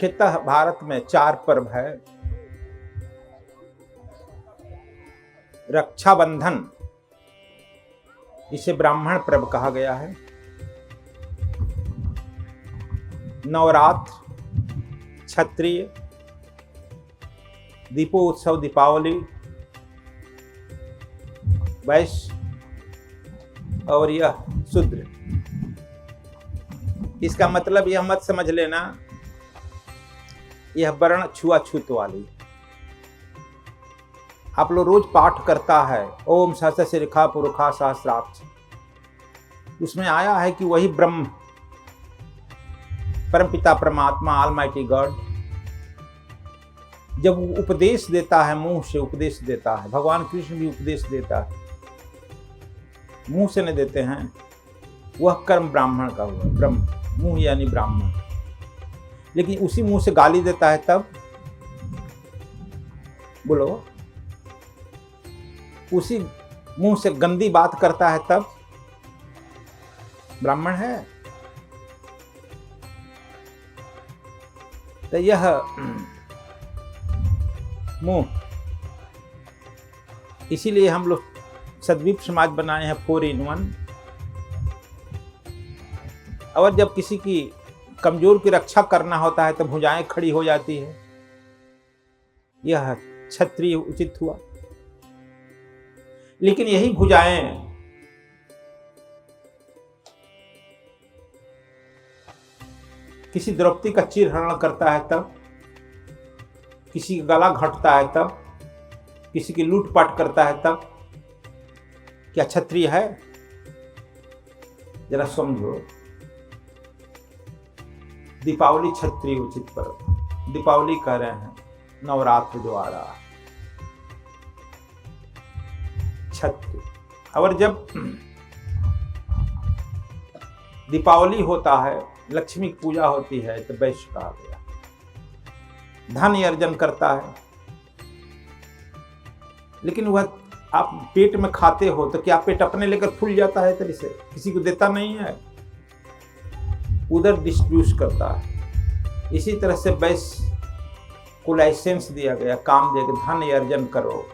मुख्यतः भारत में 4 पर्व है। रक्षाबंधन, इसे ब्राह्मण पर्व कहा गया है। नवरात्र, क्षत्रिय, दीपोत्सव दीपावली, वैश्य और यह शूद्र। इसका मतलब यह मत समझ लेना यह वर्ण छुआछूत वाली। आप लोग रोज पाठ करता है ओम सहस्र रेखा पुरुखा सहस्राक्ष, उसमें आया है कि वही ब्रह्म परमपिता परमात्मा ऑलमाइटी गॉड जब उपदेश देता है, मुंह से उपदेश देता है। भगवान कृष्ण भी उपदेश देता है, मुंह से नहीं देते हैं। वह कर्म ब्राह्मण का हुआ, ब्रह्म मुंह यानी ब्राह्मण। लेकिन उसी मुंह से गाली देता है तब, बोलो, उसी मुंह से गंदी बात करता है तब ब्राह्मण है। तो यह मुंह, इसीलिए हम लोग सद्वीप समाज बनाए हैं 4 in 1। और जब किसी की कमजोर की रक्षा करना होता है तो भुजाएं खड़ी हो जाती है। यह क्षत्रिय उचित हुआ। लेकिन यही भुजाएं किसी द्रौपदी का चीरहरण करता है तब, किसी का गला घटता है तब, किसी की लूटपाट करता है तब, क्या क्षत्रिय है? जरा समझो। दीपावली क्षत्रिय उचित पर्व, दीपावली कह रहे हैं, नवरात्र जो आ रहा है क्षत्रिय। और जब दीपावली होता है, लक्ष्मी की पूजा होती है, तो वैश्य कहा गया। धन अर्जन करता है। लेकिन वह आप पेट में खाते हो तो क्या पेट अपने लेकर फूल जाता है? तरह से किसी को देता नहीं है, उधर डिस्ट्रीब्यूट करता है। इसी तरह से वैश्य को लाइसेंस दिया गया, काम दे के धन अर्जन करो,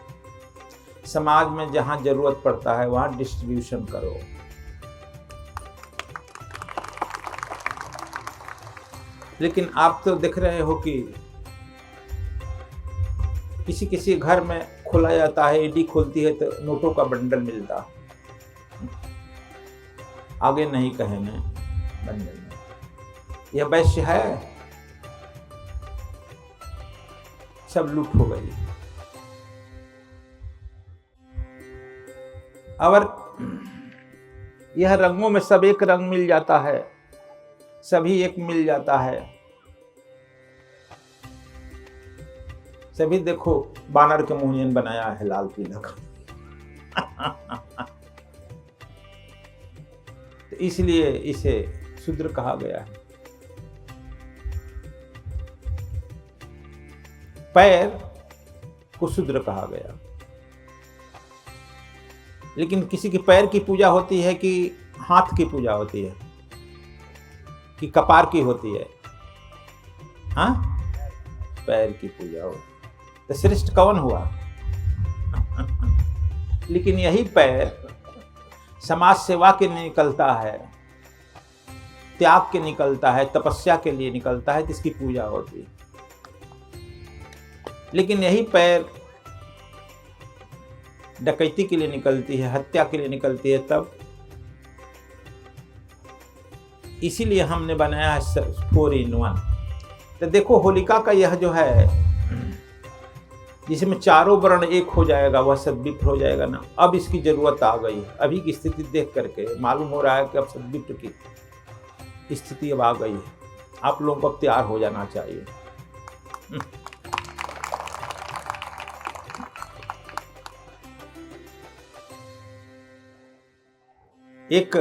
समाज में जहां जरूरत पड़ता है वहां डिस्ट्रीब्यूशन करो। लेकिन आप तो देख रहे हो कि किसी किसी घर में खोला जाता है, ईडी खोलती है तो नोटों का बंडल मिलता। आगे नहीं कहेंगे बंडल में। यह वैश्य है, सब लूट हो गई। और यह रंगों में सब एक रंग मिल जाता है, सभी एक मिल जाता है। सभी देखो बानर के मुंह बनाया है लाल पीला का। तो इसलिए इसे शूद्र कहा गया है। पैर को शूद्र कहा गया। लेकिन किसी के पैर की पूजा होती है कि हाथ की पूजा होती है कि कपार की होती है? हाँ, पैर की पूजा हो तो श्रेष्ठ कौन हुआ? लेकिन यही पैर समाज सेवा के लिए निकलता है, त्याग के निकलता है, तपस्या के लिए निकलता है, जिसकी पूजा होती है। लेकिन यही पैर डकैती के लिए निकलती है, हत्या के लिए निकलती है तब। इसीलिए हमने बनाया है 4 in 1। तो देखो होलिका का यह जो है, जिसमें चारों वर्ण एक हो जाएगा, वह सद्विप्र हो जाएगा ना। अब इसकी जरूरत आ गई है। अभी की स्थिति देख करके मालूम हो रहा है कि अब सद्विप्र की स्थिति अब आ गई है। आप लोगों को अब तैयार हो जाना चाहिए। एक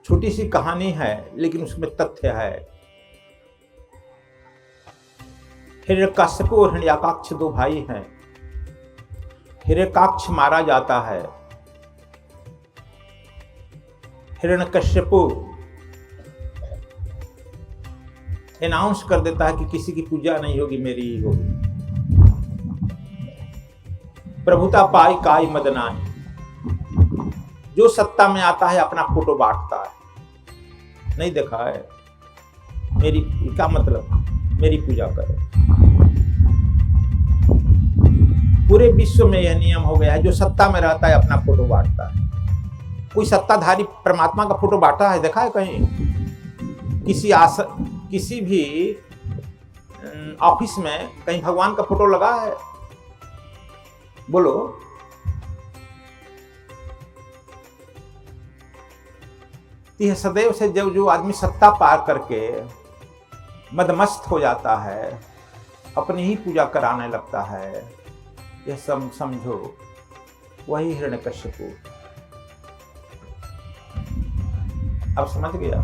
छोटी सी कहानी है, लेकिन उसमें तथ्य है। हिरण्यकश्यप और हिरण्याकाक्ष 2 भाई हैं। हिरण्याकाक्ष मारा जाता है। हिरण्यकश्यप अनाउंस कर देता है कि किसी की पूजा नहीं होगी, मेरी ही होगी। प्रभुता पाई काई मदनाई, जो सत्ता में आता है अपना फोटो बांटता है। नहीं देखा है? मेरी क्या मतलब, मेरी पूजा करो। पूरे विश्व में यह नियम हो गया है, जो सत्ता में रहता है अपना फोटो बांटता है। कोई सत्ताधारी परमात्मा का फोटो बांटा है, देखा है कहीं? किसी भी ऑफिस में कहीं भगवान का फोटो लगा है? बोलो। यह सदैव से जब जो आदमी सत्ता पार करके मदमस्त हो जाता है, अपनी ही पूजा कराने लगता है, यह समझो वही हिरण्यकश्यपु। अब समझ गया?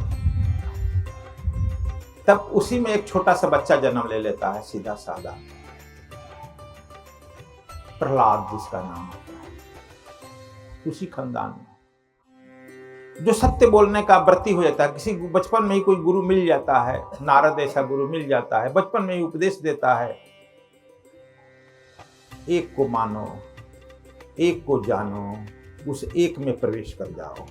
तब उसी में एक छोटा सा बच्चा जन्म ले लेता है, सीधा साधा, प्रहलाद जिसका नाम होता है। उसी खानदान में जो सत्य बोलने का व्रती हो जाता है, किसी बचपन में ही कोई गुरु मिल जाता है, नारद ऐसा गुरु मिल जाता है, बचपन में ही उपदेश देता है, एक को मानो, एक को जानो, उस एक में प्रवेश कर जाओ।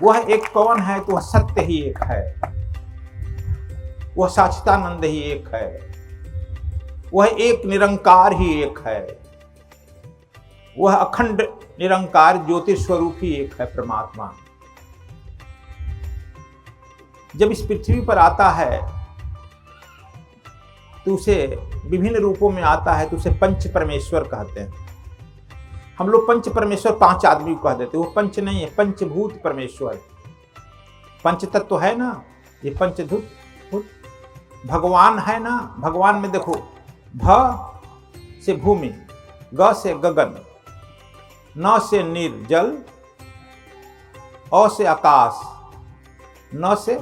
वह एक कौन है? तो वह सत्य ही एक है, वह सच्चिदानंद ही एक है, वह एक निरंकार ही एक है, वह अखंड निरंकार ज्योति स्वरूप ही एक है, परमात्मा। जब इस पृथ्वी पर आता है तो उसे विभिन्न रूपों में आता है, तो उसे पंच परमेश्वर कहते हैं। हम लोग पंच परमेश्वर 5 आदमी को कह देते, वो पंच नहीं है, पंचभूत परमेश्वर। पंच तत्व है ना, ये पंचभूत भगवान है ना। भगवान में देखो, भ से भूमि, ग से गगन, न से नीर जल, अ से आकाश, न से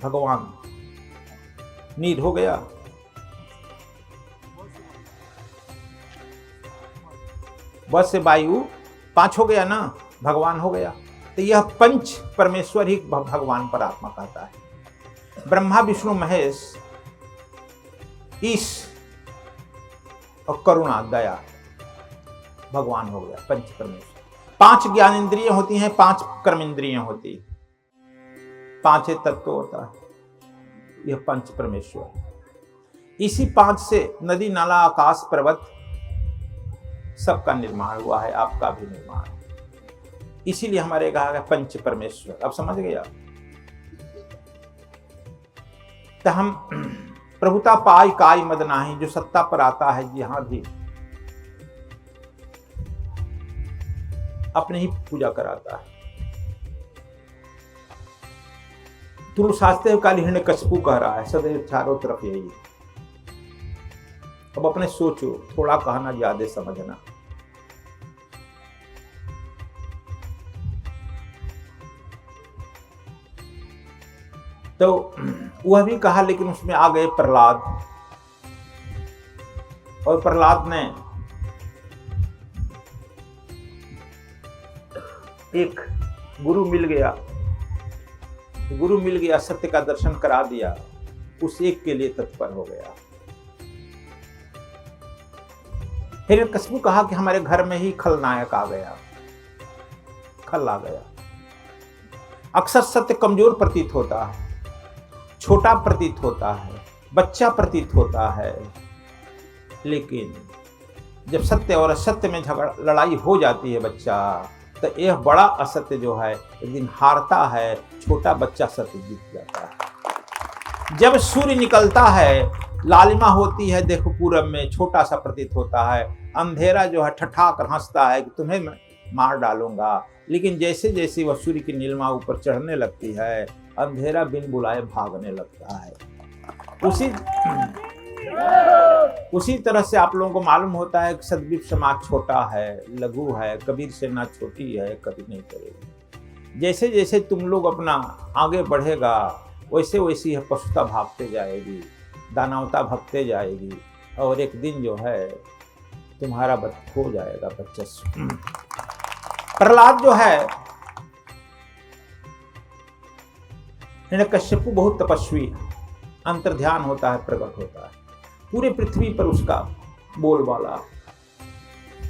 भगवान, नीर हो गया। बस से वायु, 5 हो गया ना, भगवान हो गया। तो यह पंच परमेश्वर ही भगवान परमात्मा कहता है। ब्रह्मा विष्णु महेश, ईश और करुणा दया भगवान हो गया, पंच परमेश्वर। 5 ज्ञान इंद्रियां होती हैं, 5 कर्म इंद्रियां होती, 5 तत्व होता है, यह पंच परमेश्वर। इसी 5 से नदी नाला आकाश पर्वत सबका निर्माण हुआ है, आपका भी निर्माण। इसीलिए हमारे कहा गया पंच परमेश्वर। अब समझ गया? तो हम प्रभुता पाई काई मद नाही, जो सत्ता पर आता है यहां भी अपनी ही पूजा कराता है। तुम शास्त्र हो काली हिरण्यकश्यपु कह रहा है, सदैव चारों तरफ यही है। अब अपने सोचो, थोड़ा कहना ज्यादा समझना। तो वह भी कहा, लेकिन उसमें आ गए प्रहलाद, और प्रहलाद ने एक गुरु मिल गया, सत्य का दर्शन करा दिया, उस एक के लिए तत्पर हो गया। हिरण्यकश्यपु कहा कि हमारे घर में ही खलनायक आ गया, खल आ गया। अक्सर सत्य कमजोर प्रतीत होता है, छोटा प्रतीत होता है, बच्चा प्रतीत होता है, लेकिन जब सत्य और असत्य में लड़ाई हो जाती है बच्चा, तो यह बड़ा असत्य जो है एक दिन हारता है, छोटा बच्चा सत्य जीत जाता है। जब सूर्य निकलता है, लालिमा होती है, देखो पूरब में, छोटा सा प्रतीत होता है, अंधेरा जो है ठठाकर हंसता है कि तुम्हें मैं मार डालूंगा, लेकिन जैसे जैसे वह सूर्य की नीलिमा ऊपर चढ़ने लगती है, अंधेरा बिन बुलाए भागने लगता है। उसी तरह से आप लोगों को मालूम होता है कि सदविप समाज छोटा है, लघु है, कबीर से ना छोटी है, कभी नहीं करेगी। जैसे जैसे तुम लोग अपना आगे बढ़ेगा, वैसे वैसे यह पशुता भागते जाएगी, दानवता भगते जाएगी, और एक दिन जो है तुम्हारा हो जाएगा बच्चा। प्रहलाद जो है हिरण्यकश्यप बहुत तपस्वी है, अंतर्ध्यान होता है, प्रकट होता है, पूरे पृथ्वी पर उसका बोलबाला,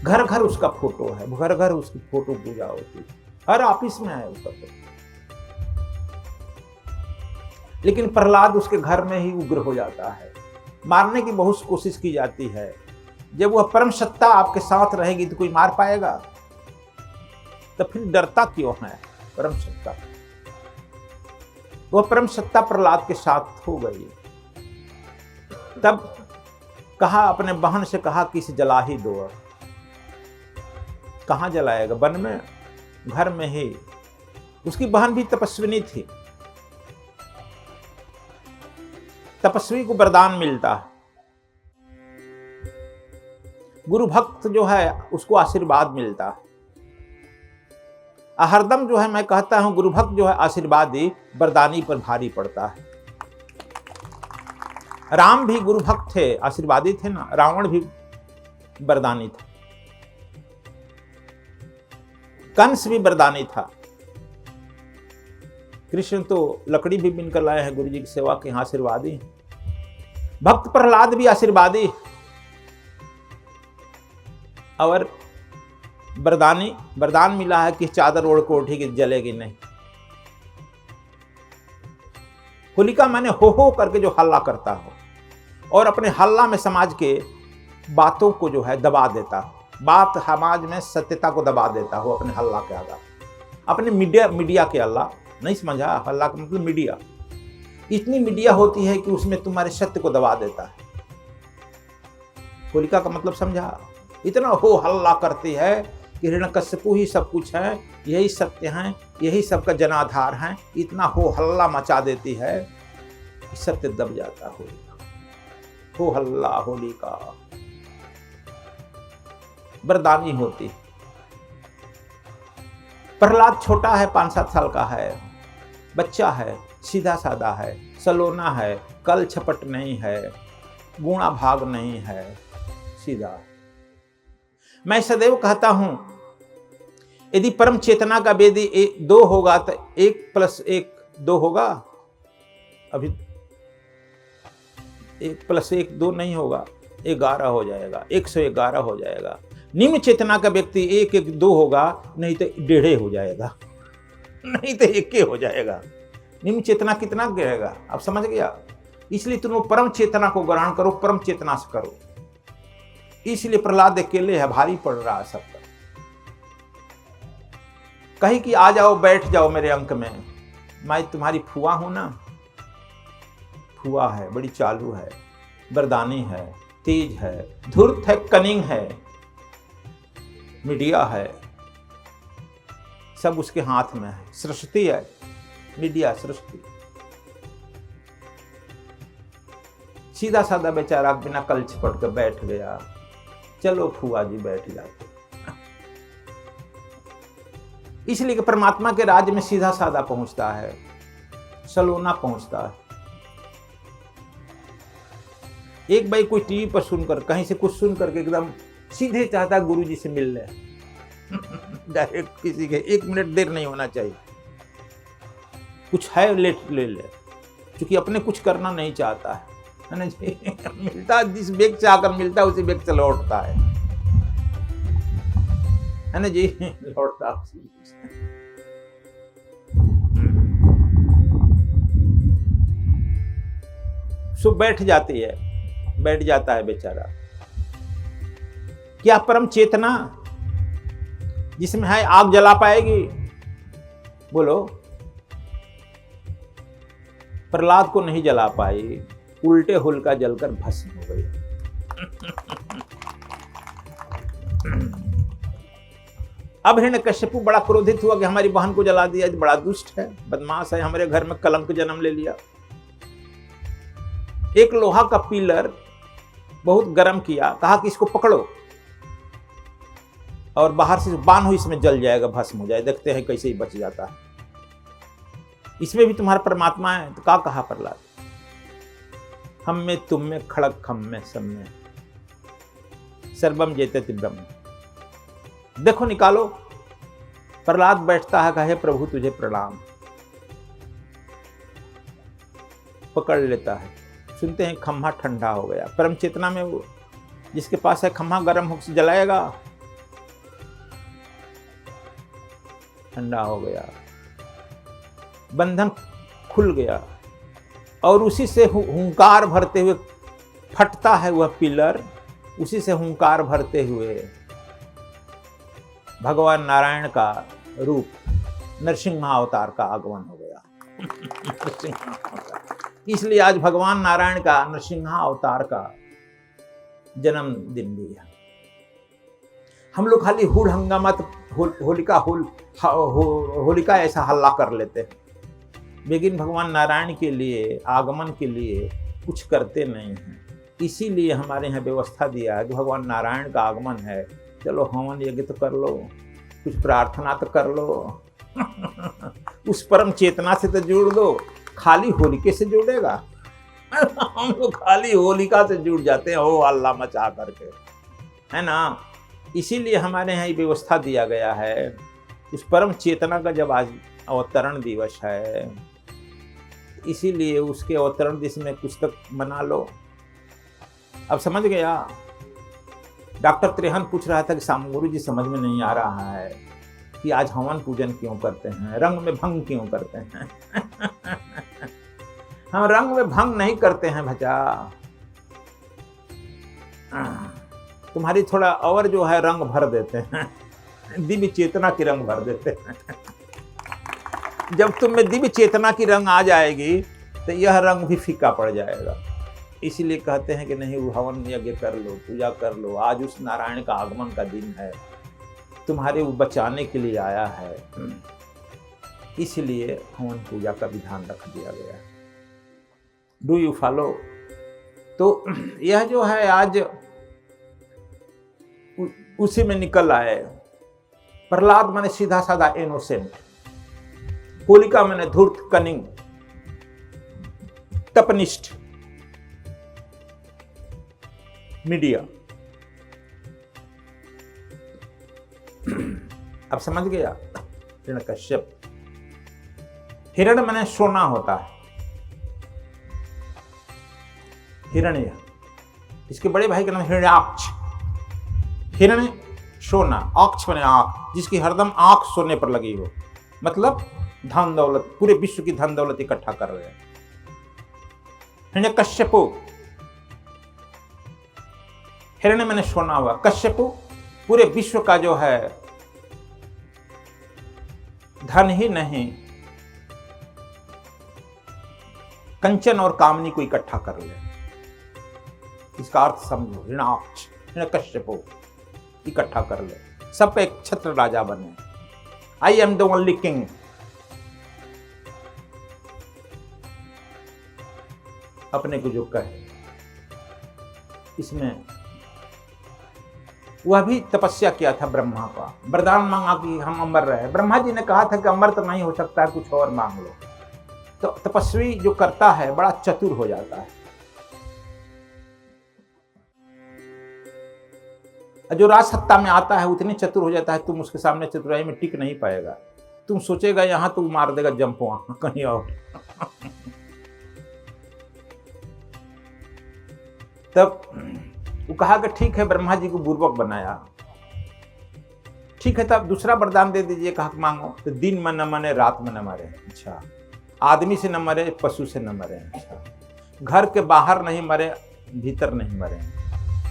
घर घर उसका फोटो है, घर घर उसकी फोटो पूजा होती है, हर ऑफिस में है उसका फोटो। लेकिन प्रहलाद उसके घर में ही उग्र हो जाता है, मारने की बहुत कोशिश की जाती है। जब वह परम सत्ता आपके साथ रहेगी तो कोई मार पाएगा? तो फिर डरता क्यों है परम सत्ता? वह परम सत्ता प्रहलाद के साथ हो गई। तब कहा, अपने बहन से कहा कि इसे जला ही दो। कहाँ जलाएगा? वन में, घर में ही। उसकी बहन भी तपस्विनी थी, तपस्वी को वरदान मिलता है, गुरु भक्त जो है उसको आशीर्वाद मिलता है। हरदम जो है मैं कहता हूं, गुरु भक्त जो है आशीर्वादी वरदानी पर भारी पड़ता है। राम भी गुरु भक्त थे, आशीर्वादी थे ना, रावण भी वरदानी था, कंस भी वरदानी था, कृष्ण तो लकड़ी भी बिनकर लाए हैं गुरु जी की सेवा के, यहाँ आशीर्वादी। भक्त प्रहलाद भी आशीर्वादी और वरदान मिला है कि चादर ओढ़ को उठेगी, जलेगी नहीं। होलिका मैंने हो करके जो हल्ला करता हो और अपने हल्ला में समाज के बातों को जो है दबा देता हो, बात समाज में सत्यता को दबा देता हो अपने हल्ला के आधार, अपने मीडिया के हल्ला नहीं समझा, हल्ला का मतलब मीडिया। इतनी मीडिया होती है कि उसमें तुम्हारे सत्य को दबा देता है। होलिका का मतलब समझा? इतना हो हल्ला करती है कि हिरण्यकश्यपु ही सब कुछ है, यही सत्य है, यही सबका जनाधार है। इतना हो हल्ला मचा देती है कि सत्य दब जाता है। होलिका हो हल्ला, होलिका वरदानी होती। प्रहलाद छोटा है, 5-7 साल का है, बच्चा है, सीधा साधा है, सलोना है, कल छपट नहीं है, गुणा भाग नहीं है, सीधा। मैं सदैव कहता हूं, यदि परम चेतना का वेदी 2 होगा तो 1 + 1 2 होगा। अभी 1 + 1 2 नहीं होगा, 11 हो जाएगा, 111 हो जाएगा। निम्न चेतना का व्यक्ति 1 1 2 होगा, नहीं तो 1.5 हो जाएगा, नहीं तो 1 हो जाएगा। निम्न चेतना कितना गिरेगा? आप समझ गया? इसलिए तुम परम चेतना को ग्रहण करो, परम चेतना से करो। इसलिए प्रहलाद अकेले है, भारी पड़ रहा है सब पर। कही कि आ जाओ, बैठ जाओ मेरे अंक में, मैं तुम्हारी फुआ हूं ना। फुआ है, बड़ी चालू है, वरदानी है, तेज है, धूर्त है, कनिंग है, मीडिया है, सब उसके हाथ में है। सृष्टि है, मीडिया सृष्टि। सीधा साधा बेचारा बिना कल छपट कर बैठ गया। चलो फुआ जी बैठ जाते। इसलिए कि परमात्मा के राज्य में सीधा साधा पहुंचता है, सलोना पहुंचता है। एक भाई कोई टीवी पर सुनकर, कहीं से कुछ सुन करके एकदम सीधे चाहता गुरु जी से मिल ले। डायरेक्ट किसी के 1 मिनट देर नहीं होना चाहिए, कुछ है लेट ले ले, क्योंकि अपने कुछ करना नहीं चाहता है ना जी। मिलता जिस बेग से आकर मिलता है उसी बेग से लौटता है ना जी, लौटता सो बैठ जाती है, बैठ जाता है बेचारा। क्या परम चेतना जिसमें है आग जला पाएगी? बोलो। प्रहलाद को नहीं जला पाई, उल्टे होलिका जलकर भस्म हो गई। अब हिरण्यकश्यपु बड़ा क्रोधित हुआ कि हमारी बहन को जला दिया, बड़ा दुष्ट है, बदमाश है, हमारे घर में कलंक जन्म ले लिया। एक लोहा का पिलर बहुत गर्म किया, कहा कि इसको पकड़ो और बाहर से बांधो, इसमें जल जाएगा, भस्म हो जाए, देखते हैं कैसे ही बच जाता है। इसमें भी तुम्हारा परमात्मा है। तो क्या कहा प्रहलाद? हम में, तुम में, खड़ग खम में, सब में, सर्वम जेते ब्रह्म। देखो निकालो। प्रहलाद बैठता है, कहे प्रभु तुझे प्रणाम। पकड़ लेता है, सुनते हैं खम्भा ठंडा हो गया। परम चेतना में वो जिसके पास है खम्भा गर्म होकर जलाएगा, ठंडा हो गया, बंधन खुल गया, और उसी से हुंकार भरते हुए फटता है वह पिलर, उसी से हुंकार भरते हुए भगवान नारायण का रूप नरसिंह अवतार का आगमन हो गया। इसलिए आज भगवान नारायण का नरसिंह अवतार का जन्मदिन भी है। हम लोग खाली हुड़ हंगामा होलिका ऐसा हल्ला कर लेते हैं, लेकिन भगवान नारायण के लिए आगमन के लिए कुछ करते नहीं हैं। इसीलिए हमारे यहाँ व्यवस्था दिया है कि भगवान नारायण का आगमन है, चलो हवन यज्ञ तो कर लो, कुछ प्रार्थना तो कर लो, उस परम चेतना से तो जुड़ दो। खाली होलिके से जुड़ेगा? हम लोग खाली होलिका से जुड़ जाते हैं, ओ अल्लाह मचा करके, है ना। इसीलिए हमारे यहाँ ये व्यवस्था दिया गया है, उस परम चेतना का जब आज अवतरण दिवस है, इसीलिए उसके अवतरण दिवस में कुछ तक मना लो। अब समझ गया? डॉक्टर त्रेहन पूछ रहा था कि साम गुरु जी समझ में नहीं आ रहा है कि आज हवन पूजन क्यों करते हैं, रंग में भंग क्यों करते हैं। हम रंग में भंग नहीं करते हैं भजा, तुम्हारी थोड़ा और जो है रंग भर देते हैं, दिव्य चेतना की रंग भर देते हैं। जब तुम में दिव्य चेतना की रंग आ जाएगी तो यह रंग भी फीका पड़ जाएगा। इसीलिए कहते हैं कि नहीं, हवन यज्ञ कर लो, पूजा कर लो, आज उस नारायण का आगमन का दिन है, तुम्हारे वो बचाने के लिए आया है, इसलिए हवन पूजा का विधान रख दिया गया। Do you follow? तो यह जो है आज उसी में निकल आए। प्रहलाद माने सीधा साधा इनोसेंट, होलिका माने धूर्त कनिंग तपनिष्ठ मीडिया। अब समझ गया? हिरण्यकश्यप, हिरण माने सोना होता है, हिरण्य, इसके बड़े भाई का नाम हिरण्याक्ष। हिरण्य सोना, आक्ष माने आंख, जिसकी हरदम आंख सोने पर लगी हो, मतलब धन दौलत, पूरे विश्व की धन दौलत इकट्ठा कर रहे हैं। हिरण्यकश्यपु, हिरण्य मैंने सोना हुआ, कश्यपु पूरे विश्व का जो है धन ही नहीं, कंचन और कामनी को इकट्ठा कर ले। इसका अर्थ समझो, हिरण्याक्ष, हिरण्यकश्यपु इकट्ठा कर ले, सब पे एक छत्र राजा बने। I am the only king. अपने को जो कहे, इसमें वह भी तपस्या किया था ब्रह्मा का, वरदान मांगा कि हम अमर रहे। ब्रह्मा जी ने कहा था कि अमर तो नहीं हो सकता है, कुछ और मांग लो। तो तपस्वी जो करता है बड़ा चतुर हो जाता है। जो राज सत्ता में आता है उतनी चतुर हो जाता है, तुम उसके सामने चतुराई में टिक नहीं पाएगा। तुम सोचेगा यहां तो मार देगा जंप वहां कहीं और। तब वो कहा कि ठीक है, ब्रह्मा जी को बुर्बक बनाया, ठीक है, तब दूसरा वरदान दे दीजिए। कहा मांगो। तो दिन में न मरे, रात में न मरे। अच्छा, आदमी से न मरे, पशु से न मरे। अच्छा, घर के बाहर नहीं मरे, भीतर नहीं मरे,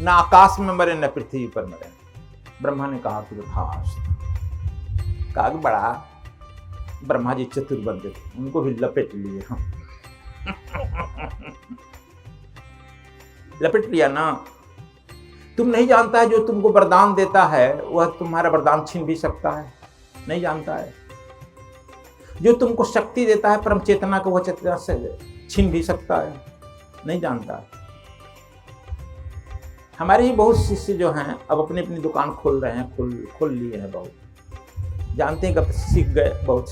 न आकाश में मरे, न पृथ्वी पर मरे। ब्रह्मा ने कहा कि कहा कि बड़ा ब्रह्मा जी चतुर बंदे थे, उनको भी लपेट लिए हम। लपेट लिया ना। तुम नहीं जानता है जो तुमको वरदान देता है वह तुम्हारा वरदान छीन भी सकता है, नहीं जानता है। जो तुमको शक्ति देता है परम चेतना को, वह चेतना से छीन भी सकता है, नहीं जानता है। हमारे ही बहुत शिष्य जो हैं अब अपनी अपनी दुकान खोल रहे हैं, खोल लिए हैं बहुत, जानते हैं कब सीख गए बहुत।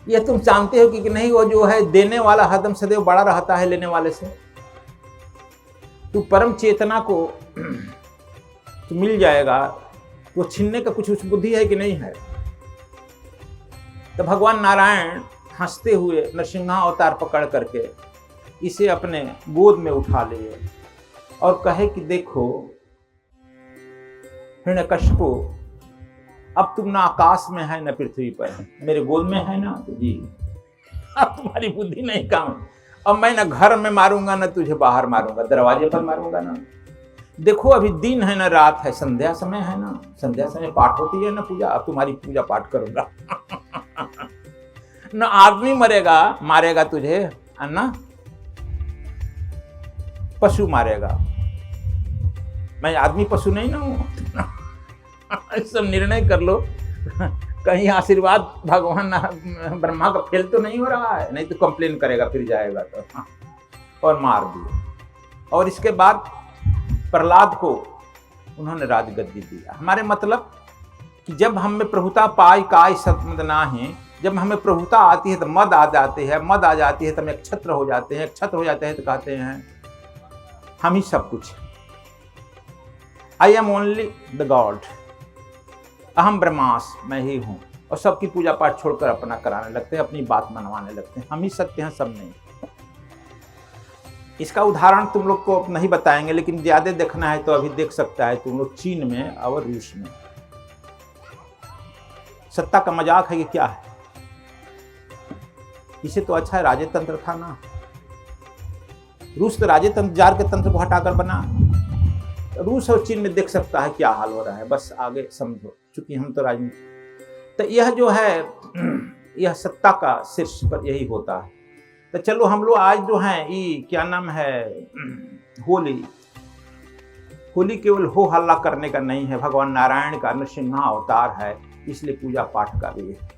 ये तुम जानते हो कि नहीं, वो जो है देने वाला हरदम सदैव बड़ा रहता है लेने वाले से। तू परम चेतना को तो मिल जाएगा, वो छीनने का कुछ बुद्धि है कि नहीं है। तो भगवान नारायण हंसते हुए नरसिंहा अवतार पकड़ करके इसे अपने गोद में उठा लिए और कहे कि देखो हिरण्यकशिपु, अब तुम ना आकाश में है न पृथ्वी पर, मेरे गोद में है ना, तो जी अब तुम्हारी बुद्धि नहीं काम। अब मैं ना घर में मारूंगा ना तुझे बाहर मारूंगा, दरवाजे पर मारूंगा ना। देखो अभी दिन है ना रात है, संध्या समय है ना, संध्या समय पाठ होती है ना पूजा, अब तुम्हारी पूजा पाठ करूंगा। न आदमी मरेगा मारेगा तुझे, ना पशु मारेगा। मैं आदमी पशु नहीं ना हूं। सब निर्णय कर लो, कहीं आशीर्वाद भगवान ब्रह्मा का फेल तो नहीं हो रहा है, नहीं तो कंप्लेन करेगा फिर जाएगा तो। और मार दिया। और इसके बाद प्रहलाद को उन्होंने राजगद्दी दिया। हमारे मतलब कि जब हम में प्रभुता पाई काय सतमद नाही, जब हमें प्रभुता आती है तो मद आ जाती है, मद आ जाती है तो हम एक छत्र हो जाते हैं, छत्र हो जाते हैं तो कहते हैं हम ही सब कुछ, I am only the God, अहम ब्रह्मास, मैं ही हूँ। और सबकी पूजा पाठ छोड़कर अपना कराने लगते हैं, अपनी बात मनवाने लगते हैं, हम ही सत्य हैं, सब नहीं। इसका उदाहरण तुम लोग को नहीं बताएंगे, लेकिन ज्यादा देखना है तो अभी देख सकता है तुम लोग चीन में और रूस में। सत्ता का मजाक है कि क्या है? इसे तो अच्छा है राजतंत्र था ना। रूस तो राजतंत्र जार के तंत्र को हटाकर बना। रूस और चीन में देख सकता है क्या हाल हो रहा है, बस आगे समझो, चूंकि हम तो राजनीति। तो यह जो है यह सत्ता का शीर्ष पर यही होता है। तो चलो हम लोग आज जो हैं ये क्या नाम है, होली। होली केवल हो हल्ला करने का नहीं है, भगवान नारायण का नरसिंहा अवतार है, इसलिए पूजा पाठ का भी है।